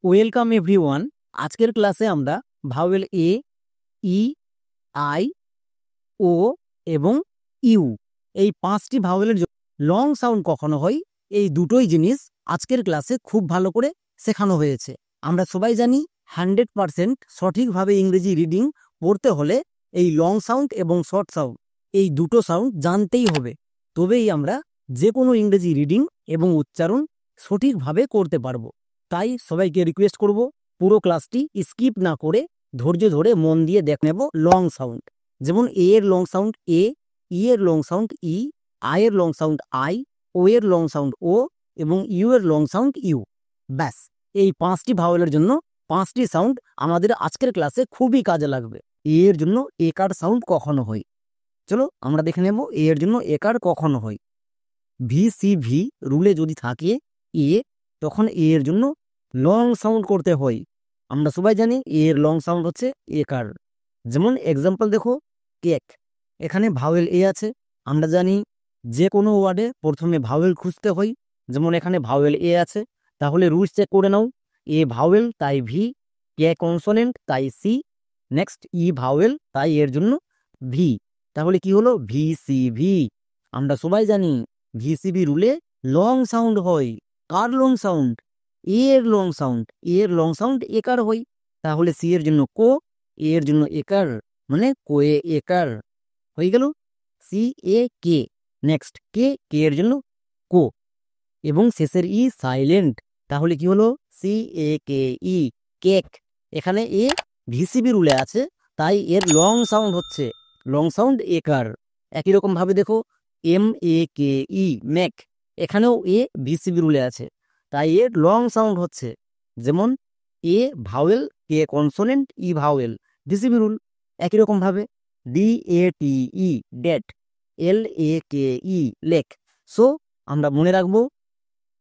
Welcome everyone. আজকের ক্লাসে আমরা ভাওয়েল এ, ই, আই, ও এবং ইউ এই পাঁচটি ভাওয়েলের লং সাউন্ড কখনো হয়, এই দুটোই জিনিস আজকের ক্লাসে খুব ভালো করে শেখানো হয়েছে। আমরা সবাই জানি 100% সঠিকভাবে ইংরেজি রিডিং পড়তে হলে এই লং সাউন্ড এবং শর্ট সাউন্ড এই দুটো সাউন্ড জানতেই হবে, তবেই আমরা যে কোনো ইংরেজি রিডিং এবং উচ্চারণ সঠিকভাবে করতে পারবো। তাই সবাইকে রিকোয়েস্ট করব, পুরো ক্লাসটি স্কিপ না করে ধৈর্য ধরে মন দিয়ে দেখে নেব লং সাউন্ড। যেমন এ এর লং সাউন্ড এ, ই এর লং সাউন্ড ই, আই এর লং সাউন্ড আই, ও এর লং সাউন্ড ও এবং ইউ এর লং সাউন্ড ইউ। ব্যাস, এই পাঁচটি ভাওয়েলের জন্য পাঁচটি সাউন্ড আমাদের আজকের ক্লাসে খুবই কাজে লাগবে। এ এর জন্য একার সাউন্ড কখনো হয়, চলো আমরা দেখে নেব এ এর জন্য একার কখনো হয়। ভি সি ভি রুলে যদি থাকে এ, তখন এ এর জন্য লং সাউন্ড করতে হয়। আমরা সবাই জানি এ এর লং সাউন্ড হচ্ছে একার। যেমন এক্সাম্পল দেখো, কেক, এখানে ভাওয়েল এ আছে। আমরা জানি যে কোনো ওয়ার্ডে প্রথমে ভাওয়েল খুঁজতে হয়। যেমন এখানে ভাওয়েল এ আছে, তাহলে রুলস চেক করে নাও। এ ভাওয়েল তাই ভি, কে কনসোনেন্ট তাই সি, নেক্সট ই ভাওয়েল তাই এর জন্য ভি। তাহলে কি হলো? V C V. আমরা সবাই জানি ভিসিবি রুলে লং সাউন্ড হয়। কার লং সাউন্ড? এর লং সাউন্ড। এর লং সাউন্ড একার হয়। তাহলে সি এর জন্য কো, এ এর জন্য একার, মানে কোয়ে একার হয়ে গেল। সি এ কে। নেক্সট কে, কে এর জন্য কো এবং শেষের ই সাইলেন্ট। তাহলে কি হলো? সি এ কে ই, কেক। এখানে এ ভিসিবি রুলে আছে, তাই এর লং সাউন্ড হচ্ছে লং সাউন্ড একার। একই রকম ভাবে দেখো, M A K E, make, এখানেও এ ভিসিবি রুলে আছে, তাই এর লং সাউন্ড হচ্ছে যেমন A vowel, K consonant, E vowel, VCV rule. একই রকম ভাবে D A T E, date, L A K E, lake. So আমরা মনে রাখবো,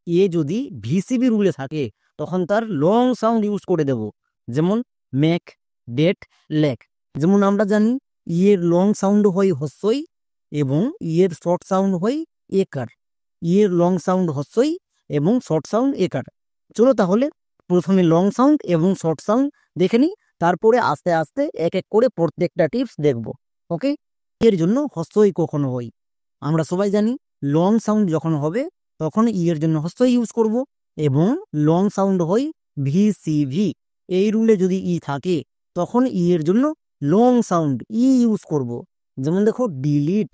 এ যদি ভিসিবি রুলে থাকে তখন তার লং সাউন্ড ইউজ করে দেব। যেমন মেক, ডেট, লেক। যেমন আমরা জানি এর লং সাউন্ড হয় হস্যই এবং এর শর্ট সাউন্ড হয় একার। এর লং সাউন্ড হস্যই এবং শর্ট সাউন্ড একার। চলো তাহলে প্রথমে লং সাউন্ড এবং শর্ট সাউন্ড দেখে নিই, তারপরে আস্তে আস্তে এক এক করে প্রত্যেকটা টিপস দেখব। ওকে, এর জন্য হস্যই কখনো হয়। আমরা সবাই জানি লং সাউন্ড যখন হবে তখন ই এর জন্য হস্য ইউজ করব এবং লং সাউন্ড হয় ভি সি ভি। এই রুলে যদি ই থাকে তখন ই এর জন্য লং সাউন্ড ই ইউজ করব। যেমন দেখো ডিলিট,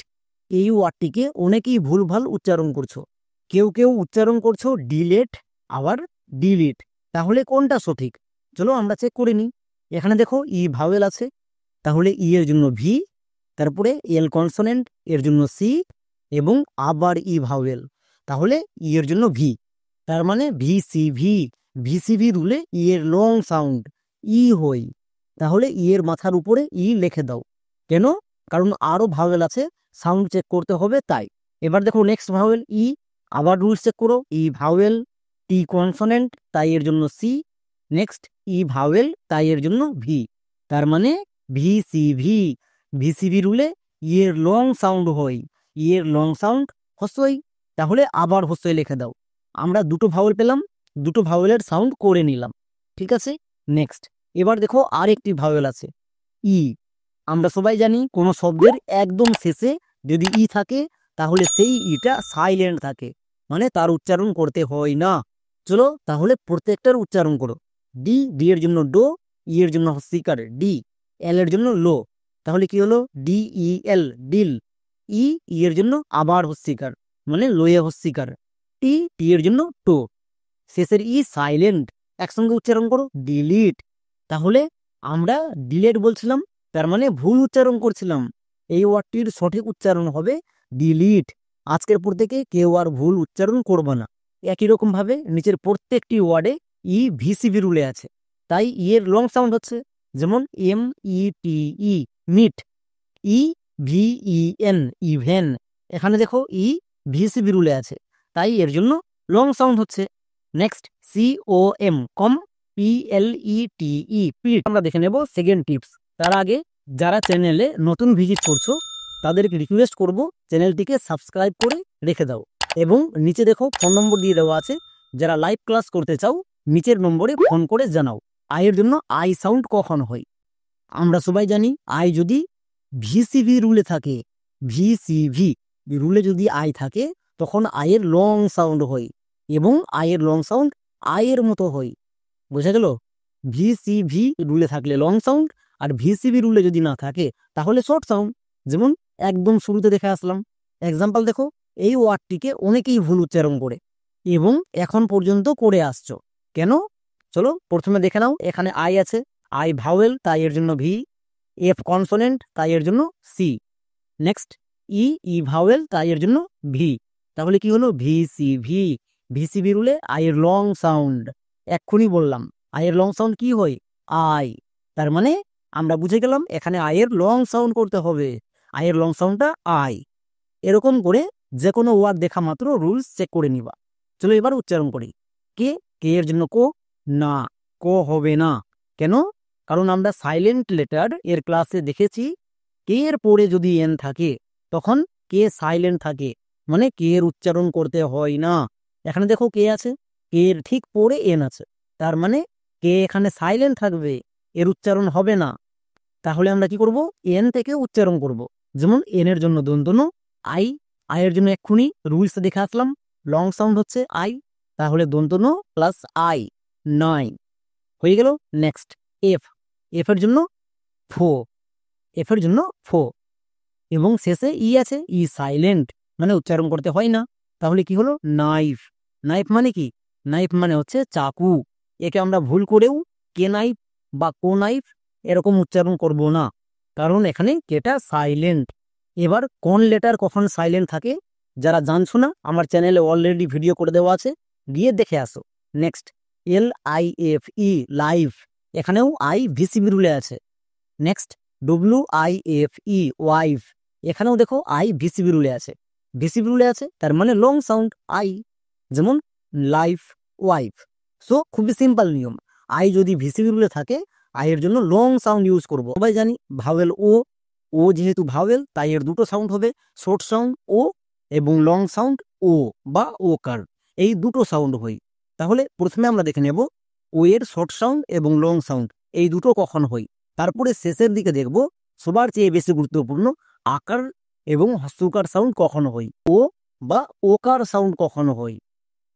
এই ওয়ার্ডটিকে অনেকেই ভুলভাল উচ্চারণ করছো। কেউ কেউ উচ্চারণ করছো ডিলেট, আবার ডিলিট। তাহলে কোনটা সঠিক? চলো আমরা চেক করে নিই। এখানে দেখো ই ভাওয়েল আছে, তাহলে ই এর জন্য ভি, তারপরে এল কনসোনেন্ট এর জন্য সি এবং আবার ই ভাওয়েল, তাহলে ই এর জন্য ভি। তার মানে ভি সি ভি। ভিসিভি রুলে ই এর লং সাউন্ড ই হই। তাহলে ই এর মাথার উপরে ই লিখে দাও। কেন? কারণ আরো ভাওয়েল আছে, সাউন্ড চেক করতে হবে তাই। এবার দেখো নেক্সট ভাওয়েল ই, আবার রুলস চেক করো। ই ভাওয়েল, টি কনসোনেন্ট তাই এর জন্য সি, নেক্সট ই ভাওয়েল তাই এর জন্য ভি। তার মানে ভি সি ভি। ভিসিভি রুলে ই এর লং সাউন্ড হয়, ই এর লং সাউন্ড হস্যই। তাহলে আবার হস্যই লিখে দাও। আমরা দুটো ভাওয়েল পেলাম, দুটো ভাওয়েলের সাউন্ড করে নিলাম। ঠিক আছে, নেক্সট। এবার দেখো আর একটি ভাওয়েল আছে ই। আমরা সবাই জানি কোনো শব্দের একদম শেষে যদি ই থাকে তাহলে সেই ইটা সাইলেন্ট থাকে, মানে তার উচ্চারণ করতে হয় না। চলো তাহলে প্রত্যেকটার উচ্চারণ করো। ডি, ডি এর জন্য ডো, ই এর জন্য হস্যিকার ডি, এল এর জন্য লো, তাহলে কি হলো? ডি ই এল, ডিল। ই, ই এর জন্য আবার হস্যিকার, মানে লোয়ে হস্যিকার। টি, টি এর জন্য টো, শেষের ই সাইলেন্ট। একসঙ্গে উচ্চারণ করো ডিলিট। তাহলে আমরা ডিলেট বলছিলাম, তার মানে ভুল উচ্চারণ করছিলাম। এই ওয়ার্ডটির সঠিক উচ্চারণ হবে ডিলিট। আজকের পর থেকে কেউ আর ভুল উচ্চারণ করবে না। একই রকম ভাবে নিচের প্রত্যেকটি ওয়ার্ডে ই ভিসিবি রুলে আছে, তাই ই এর লং সাউন্ড হচ্ছে যেমন M E T E, mete. E V E N, even. এখানে দেখো ই ভিসিবি রুলে আছে, তাই এর জন্য লং সাউন্ড হচ্ছে। Next C O M, come, P L E T E, Pete. আমরা দেখে নেব সেকেন্ড টিপস। তার আগে যারা চ্যানেলে নতুন ভিজিট করছো তাদেরকে রিকোয়েস্ট করব চ্যানেলটিকে সাবস্ক্রাইব করে রেখে দাও এবং নিচে দেখো ফোন নম্বর দিয়ে দেওয়া আছে। যারা লাইভ ক্লাস করতে চাও নিচের নম্বরে ফোন করে জানাও আয়ের জন্য আই সাউন্ড কখন হয়। আমরা সবাই জানি আই যদি ভিসিভি রুলে থাকে, ভিসিভি রুলে যদি আই থাকে তখন আয়ের লং সাউন্ড হয় এবং আয়ের লং সাউন্ড আয়ের মতো হয়। বোঝা গেল? ভিসিভি রুলে থাকলে লং সাউন্ড আর ভিসিভি রুলে যদি না থাকে তাহলে শর্ট সাউন্ড। যেমন একদম শুরুতে দেখে আসলাম এক্সাম্পল দেখো, এই ওয়ার্ডটিকে অনেকেই ভুল উচ্চারণ করে এবং এখন পর্যন্ত করে আসছো কেন? চলো প্রথমে দেখে নাও। এখানে আই আছে, আই ভাওয়েল তাই এর জন্য ভি, এফ কনসোনেন্ট তাই এর জন্য সি, নেক্সট ই, ই ভাওয়েল তাই এর জন্য ভি। তাহলে কি হলো? ভিসিভি। ভিসিভি রুলে আয়ের লং সাউন্ড, এক্ষুনি বললাম আয়ের লং সাউন্ড কি হয়? আই। তার মানে আমরা বুঝে গেলাম এখানে আয়ের লং সাউন্ড করতে হবে, আয়ের লং সাউন্ডটা আই। এরকম করে যে কোনো ওয়ার্ড দেখা মাত্র রুলস চেক করে নিবা। চলো এবার উচ্চারণ করি। কে, কে এর জন্য কো, না কো হবে না। কেন? কারণ আমরা সাইলেন্ট লেটার এর ক্লাসে দেখেছি কে এর পরে যদি এন থাকে তখন কে সাইলেন্ট থাকে, মানে কে এর উচ্চারণ করতে হয় না। এখানে দেখো কে আছে, কে এর ঠিক পরে এন আছে, তার মানে কে এখানে সাইলেন্ট থাকবে, এর উচ্চারণ হবে না। তাহলে আমরা কি করব? এন থেকে উচ্চারণ করব। যেমন এন এর জন্য দন্তন্য আই, আয়ের জন্য এক্ষুনি রুলস দেখে আসলাম লং সাউন্ড হচ্ছে আই, তাহলে দন্তন্য প্লাস আই, নাই হয়ে গেল। নেক্সট এফ, এফ এর জন্য ফো, এফ এর জন্য ফো এবং শেষে ই আছে, ই সাইলেন্ট মানে উচ্চারণ করতে হয় না। তাহলে কি হলো? নাইফ। নাইফ মানে কি? নাইফ মানে হচ্ছে চাকু। একে আমরা ভুল করেও কে নাইফ বা কো নাইফ এরকম উচ্চারণ করব না, কারণ এখানে কেটা সাইলেন্ট। এবার কোন লেটার কখন সাইলেন্ট থাকে যারা জানছো না, আমার চ্যানেলে অলরেডি ভিডিও করে দেওয়া আছে, গিয়ে দেখে আসো। Next L I F E, life, এখানেও আই ভিসিবি রুলে আছে। Next W I F E, wife, এখানেও দেখো আই ভিসিবি রুলে আছে। ভিসিবি রুলে আছে তার মানে লং সাউন্ড আই, যেমন লাইফ, ওয়াইফ। সো খুবই সিম্পল নিয়ম, আই যদি ভিসিবি রুলে থাকে আয়ের জন্য লং সাউন্ড ইউজ করব। সবাই জানি ভাওয়েল ও, ও যেহেতু ভাওয়েল তাই এর দুটো সাউন্ড হবে, শর্ট সাউন্ড ও এবং লং সাউন্ড ও বা ও কার, এই দুটো সাউন্ড হয়। তাহলে প্রথমে আমরা দেখে নেব ও এর শর্ট সাউন্ড এবং লং সাউন্ড এই দুটো কখন হয়। তারপরে শেষের দিকে দেখব সবার চেয়ে বেশি গুরুত্বপূর্ণ আকার এবং হস্যকার সাউন্ড কখন হয়, ও বা ওকার সাউন্ড কখন হয়।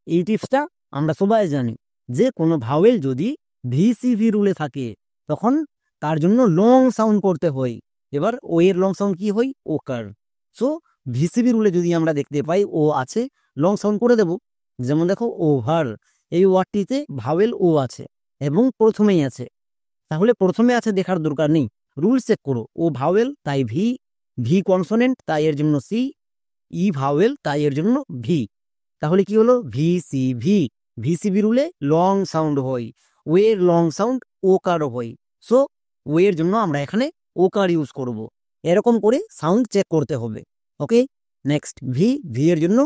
এই টিপসটা আমরা সবাই জানি যে কোনো ভাওয়েল যদি ভিসিভি রুলে থাকে তখন তার জন্য লং সাউন্ড করতে হয়। এবার ও এর লং সাউন্ড কি হয়? ওকার। সো ভিসিভি রুলে যদি আমরা দেখতে পাই ও আছে, লং সাউন্ড করে দেব। যেমন দেখো ওভার, এই ওয়ার্ডটিতে ভাওয়েল ও আছে এবং প্রথমেই আছে, তাহলে প্রথমে আছে দেখার দরকার নেই, রুল চেক করো। ও ভাওয়েল তাই ভি, ভি কনসোনেন্ট তাই এর জন্য সি, ই ভাওয়েল তাই এর জন্য ভি। তাহলে কি হলো? ভিসিভি। ভিসিভি রুলে লং সাউন্ড হয়, ওয়ের লং সাউন্ড ওকার হয়। সো ওয়ের জন্য আমরা এখানে ওকার ইউজ করব। এরকম করে সাউন্ড চেক করতে হবে। ওকে, নেক্সট ভি, ভি এর জন্য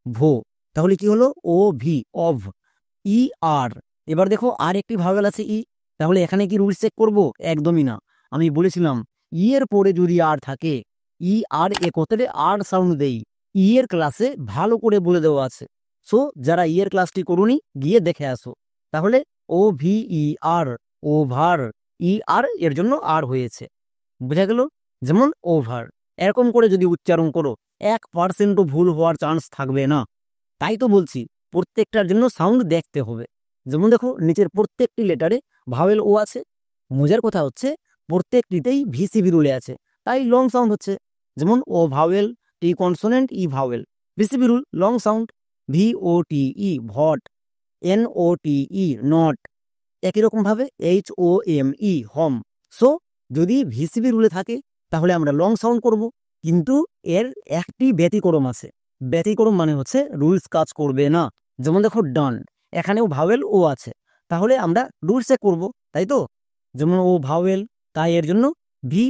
ভো। তাহলে কি হলো? ও ভি, অভ। ই আর, এবার দেখো আর একটি ভাওয়েল আছে ই, তাহলে এখানে কি রুল চেক করব? একদমই না। আমি বলেছিলাম ই এর পরে যদি আর থাকে, ই আর একত্রে আর সাউন্ড দেই, ই এর ক্লাসে ভালো করে বলে দেওয়া আছে। সো যারা ই এর ক্লাসটি করুনি গিয়ে দেখে আসো। তাহলে ও ভি ই আর, ওভার, ই আর এর জন্য আর হয়েছে, বুঝা গেল? যেমন ওভার। এরকম করে যদি উচ্চারণ করো 1% ভুল হওয়ার চান্স থাকবে না। তাই তো বলছি প্রত্যেকটার জন্য সাউন্ড দেখতে হবে। যেমন দেখো নিচের প্রত্যেকটি লেটারে ভাওয়েল ও আছে, মজার কথা হচ্ছে প্রত্যেকটিতেই ভিসিবি রুলে আছে, তাই লং সাউন্ড হচ্ছে। যেমন O vowel, T consonant, E vowel, VCV rule long sound. V O T E, vote, N O T E, note. একই রকম ভাবে H O M E, home. So যদি ভিসিবি রুলে থাকে তাহলে আমরা লং সাউন্ড করব, কিন্তু এর একটি ব্যতিক্রম আছে। ব্যতিক্রম মানে হচ্ছে রুলস কাজ করবে না। যেমন দেখো ডান, এখানেও ভাওয়েল ও আছে, তাহলে আমরা রুলসে করব, তাই তো? যেমন ও ভাওয়েল তাই এর জন্য ভি,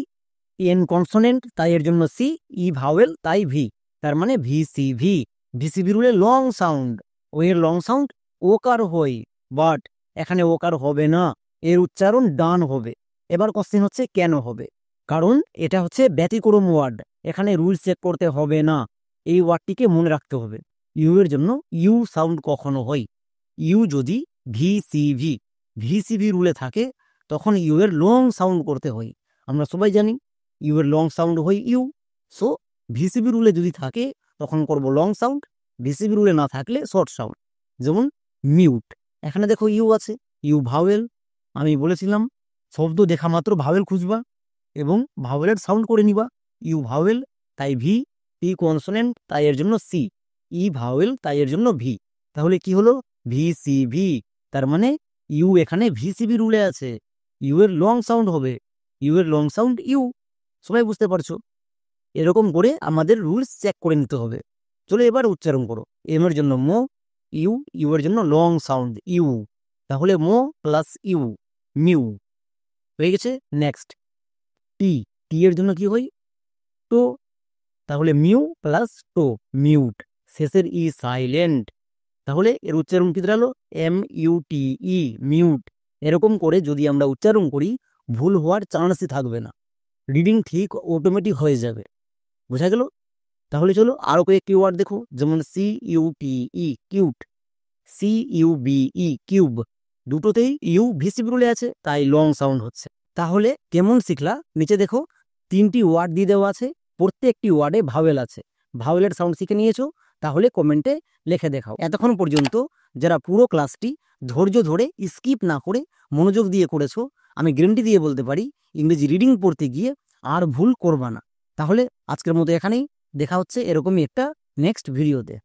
এন কনসোনেন্ট তাই এর জন্য সি, ই ভাওয়েল তাই ভি, তার মানে ভিসিভি। ভিসিভি রুলে লং সাউন্ড, ও এর লং সাউন্ড ওকার হয়, বাট এখানে ওকার হবে না, এর উচ্চারণ ডান হবে। এবার কোশ্চেন হচ্ছে কেন হবে? কারণ এটা হচ্ছে ব্যতিক্রম ওয়ার্ড, এখানে রুল চেক করতে হবে না। এই ওয়ার্ডটিকে মনে রাখতে হবে। ইউ এর জন্য ইউ সাউন্ড কখনো হয়, ইউ যদি ভিসিভি। ভিসিভি রুলে থাকে তখন ইউ এর লং সাউন্ড করতে হয়। আমরা সবাই জানি ইউ এর লং সাউন্ড হয় ইউ। সো ভিসিভি রুলে যদি থাকে তখন করব লং সাউন্ড, ভিসিভি রুলে না থাকলে শর্ট সাউন্ড। যেমন মিউট, এখানে দেখো ইউ আছে, ইউ ভাওয়েল। আমি বলেছিলাম শব্দ দেখা মাত্র ভাওয়েল খুঁজবা এবং ভাওয়েলের সাউন্ড করে নিবা। ইউ ভাওয়েল তাই ভি, পি কনসোনেন্ট তাই এর জন্য সি, ই ভাওয়েল তাই এর জন্য ভি। তাহলে কি হলো? ভিসিভি। তার মানে ইউ এখানে ভিসিভি রুলে আছে, ইউ এর লং সাউন্ড হবে, ইউ এর লং সাউন্ড ইউ। সবাই বুঝতে পারছো? এরকম করে আমাদের রুলস চেক করে নিতে হবে। চলো এবার উচ্চারণ করো। এম এর জন্য মো, ইউ, ইউ এর জন্য লং সাউন্ড ইউ। তাহলে মো প্লাস ইউ, মিউ হয়ে গেছে। নেক্সট টি, টি এর জন্য কি হয়? টো। তাহলে মিউ প্লাস টো, মিউট। শেষের ই সাইলেন্ট, তাহলে এর উচ্চারণ কি দাঁড়ালো? এম ইউ টি ই, মিউট। এরকম করে যদি আমরা উচ্চারণ করি ভুল হওয়ার চান্সই থাকবে না, রিডিং ঠিক অটোমেটিক হয়ে যাবে। বোঝা গেল? তাহলে চলো আরো কয়েকটি ওয়ার্ড দেখো, যেমন C U T E, cute, C U B E, cube. দুটোতেই ইউ ভিসিবি রুলে আছে তাই লং সাউন্ড হচ্ছে। তাহলে কেমন শিখলা? নিচে দেখো 3টি ওয়ার্ড দিয়ে দেওয়া আছে, প্রত্যেকটি ওয়ার্ডে ভাওয়েল আছে। ভাওয়েলের সাউন্ড শিখে নিয়েছো? তাহলে কমেন্টে লিখে দেখাও। এতক্ষণ পর্যন্ত যারা পুরো ক্লাসটি ধৈর্য ধরে স্কিপ না করে মনোযোগ দিয়ে করেছো, আমি গ্যারান্টি দিয়ে বলতে পারি ইংরেজি রিডিং পড়তে গিয়ে আর ভুল করবা না। তাহলে আজকের মতো এখানেই, দেখা হচ্ছে এরকমই একটা নেক্সট ভিডিওতে।